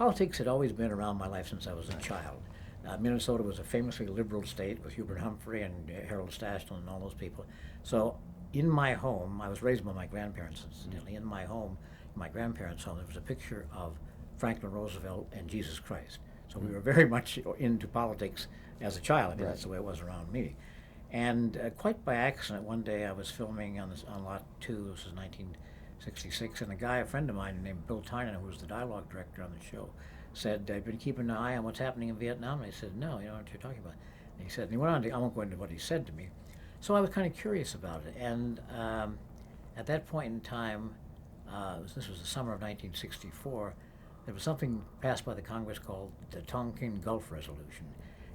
Politics had always been around my life since I was a child. Minnesota was a famously liberal state with Hubert Humphrey and Harold Stachel and all those people. So in my home, I was raised by my grandparents, incidentally. In my home, in my grandparents' home, there was a picture of Franklin Roosevelt and Jesus Christ. So we were very much into politics as a child. I mean, that's the way it was around me. And quite by accident, one day I was filming on Lot 2, this was 1966, and a friend of mine named Bill Tynan, who was the dialogue director on the show, said, "I've been keeping an eye on what's happening in Vietnam." And I said, "No, you know what you're talking about." And he said, and he went on to, I won't go into what he said to me. So I was kind of curious about it. And at that point in time, this was the summer of 1964, there was something passed by the Congress called the Tonkin Gulf Resolution.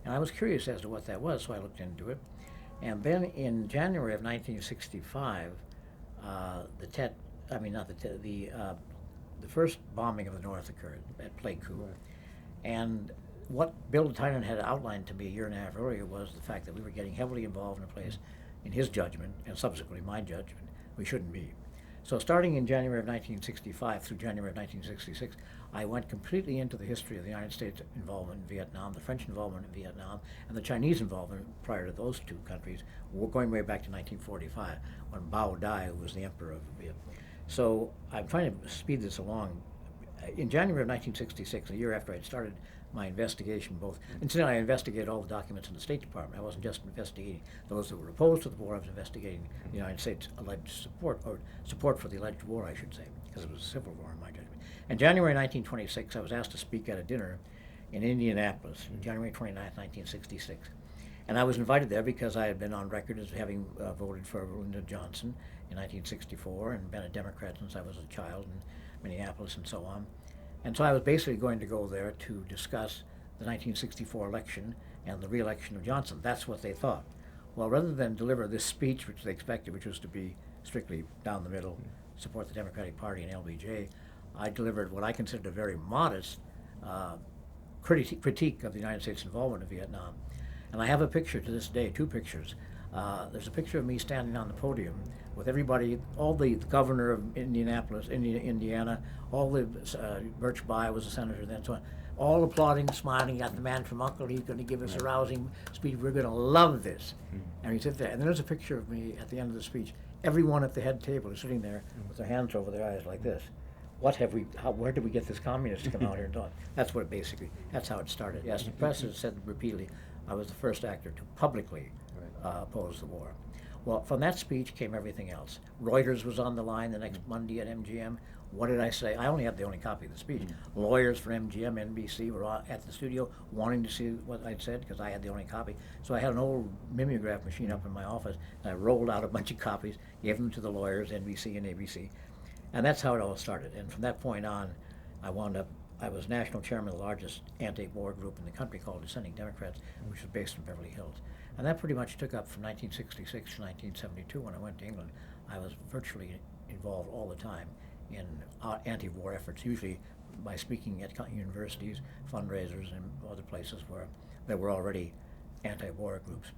And I was curious as to what that was, so I looked into it. And then in January of 1965, the first bombing of the North occurred at Pleiku. Right. And what Bill Tynan had outlined to me a year and a half earlier was the fact that we were getting heavily involved in a place, in his judgment, and subsequently my judgment, we shouldn't be. So starting in January of 1965 through January of 1966, I went completely into the history of the United States involvement in Vietnam, the French involvement in Vietnam, and the Chinese involvement prior to those two countries, going way back to 1945, when Bao Dai, who was the emperor of Vietnam. So I'm trying to speed this along. In January of 1966, a year after I'd started my investigation, incidentally, I investigated all the documents in the State Department. I wasn't just investigating those that were opposed to the war, I was investigating the United States' alleged support, or support for the alleged war, I should say, because it was a civil war in my judgment. In January 1926, I was asked to speak at a dinner in Indianapolis, January 29, 1966. And I was invited there because I had been on record as having voted for Lyndon Johnson in 1964 and been a Democrat since I was a child in Minneapolis and so on. And so I was basically going to go there to discuss the 1964 election and the re-election of Johnson. That's what they thought. Well, rather than deliver this speech, which they expected, which was to be strictly down the middle, support the Democratic Party and LBJ, I delivered what I considered a very modest critique of the United States involvement in Vietnam. And I have a picture to this day, two pictures. There's a picture of me standing on the podium with everybody, all the governor of Indianapolis, Indiana, all the, Birch Bayh was a senator then, so on, all applauding, smiling. Got the man from Uncle, he's going to give us a rousing speech. We're going to love this. And he sits there. And then there's a picture of me at the end of the speech. Everyone at the head table is sitting there with their hands over their eyes like this. Where did we get this communist to come out here and talk? That's how it started. Yes, the press has said repeatedly, I was the first actor to publicly oppose the war. Well, from that speech came everything else. Reuters was on the line the next Monday at MGM. What did I say? I only had the only copy of the speech. Lawyers for MGM, NBC were all at the studio wanting to see what I'd said because I had the only copy. So I had an old mimeograph machine up in my office, and I rolled out a bunch of copies, gave them to the lawyers, NBC and ABC. And that's how it all started. And from that point on, I was national chairman of the largest anti-war group in the country called Dissenting Democrats, which was based in Beverly Hills. And that pretty much took up from 1966 to 1972 when I went to England. I was virtually involved all the time in anti-war efforts, usually by speaking at universities, fundraisers, and other places where there were already anti-war groups.